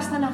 bastana.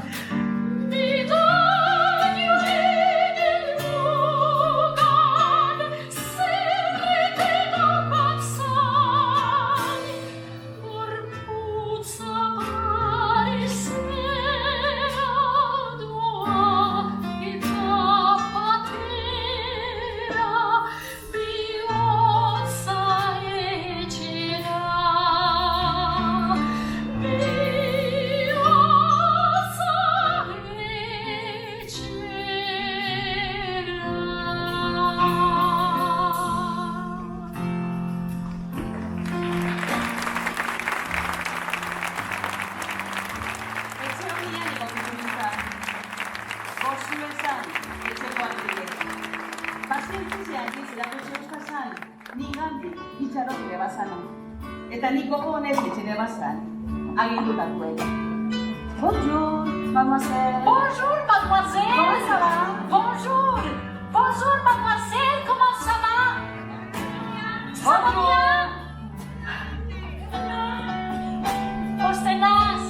Eta nik gogo honez etxene bazan, agindutakoen. Bonjour, mademoiselle. Bonjour, mademoiselle. Comment ça va? Bonjour. Bonjour, mademoiselle. Comment ça va? Ça va bien? Postenas.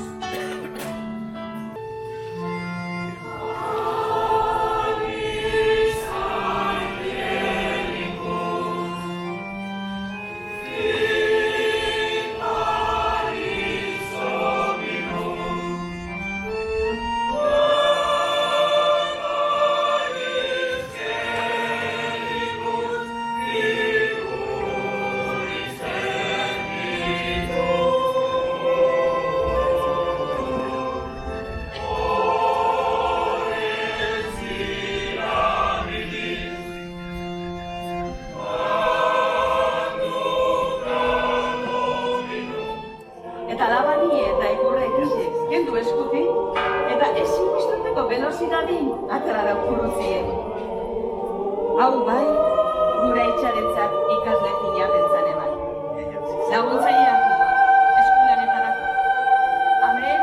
Atara daukuruzien. Hau bai, gure itxarentzat ikasle fina bentzan eman. Laguntzaileak eskulanetarako. Amen,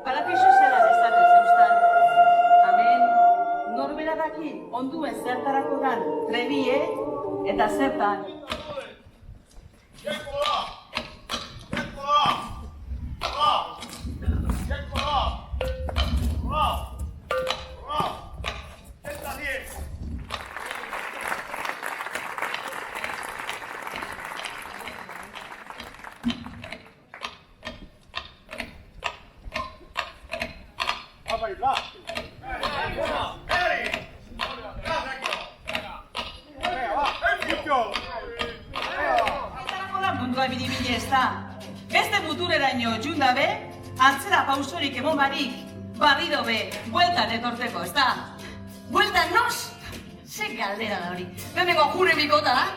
parapixo zela bezaten zeustan. Amen, norbera daki onduen zertarako dan trebie eta zertan. Mundua bidibide ez da. Beste mutureraino jundabe, antzera pausorik emon barik, barriro be, bueltan etorteko, ez da? Bueltan nos? Ze galdera da hori. Beneko jure bikota da?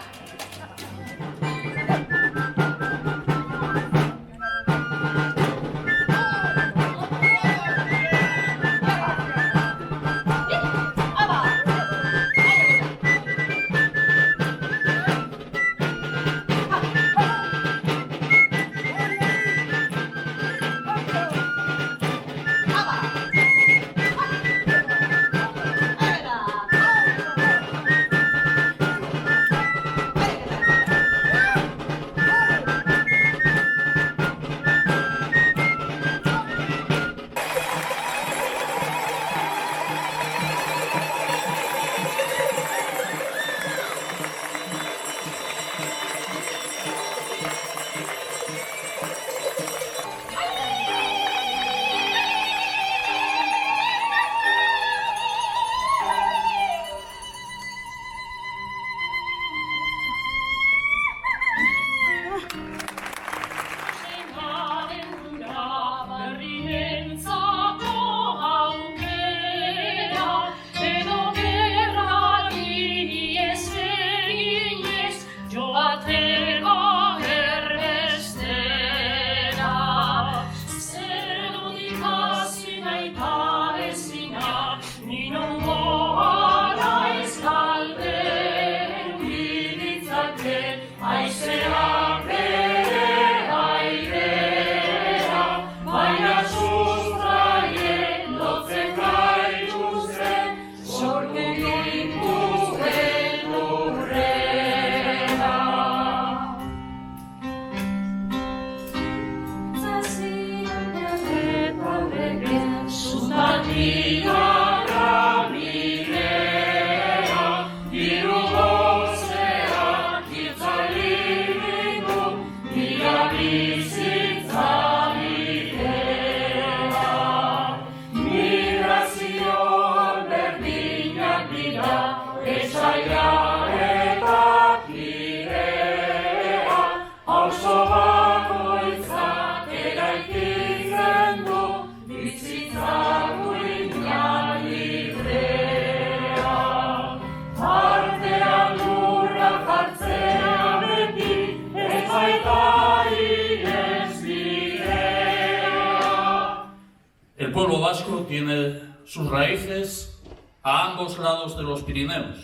pueblo vasco tiene sus raíces a ambos lados de los Pirineos,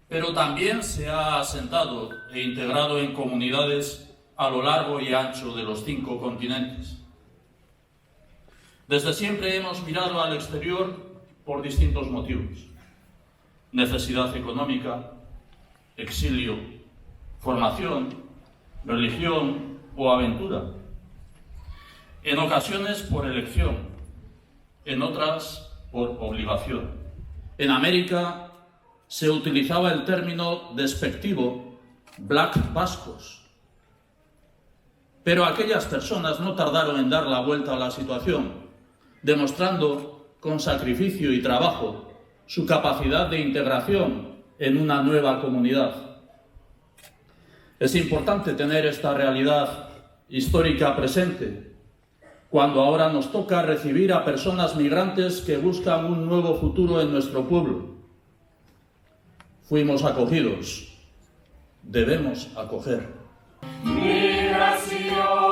pero también se ha asentado e integrado en comunidades a lo largo y ancho de los 5 continentes. Desde siempre hemos mirado al exterior por distintos motivos: necesidad económica, exilio, formación, religión o aventura. En ocasiones por elección, en otras por obligación. En América se utilizaba el término despectivo black vascos, pero aquellas personas no tardaron en dar la vuelta a la situación, demostrando con sacrificio y trabajo su capacidad de integración en una nueva comunidad. Es importante tener esta realidad histórica presente, cuando ahora nos toca recibir a personas migrantes que buscan un nuevo futuro en nuestro pueblo. Fuimos acogidos, debemos acoger. Migración.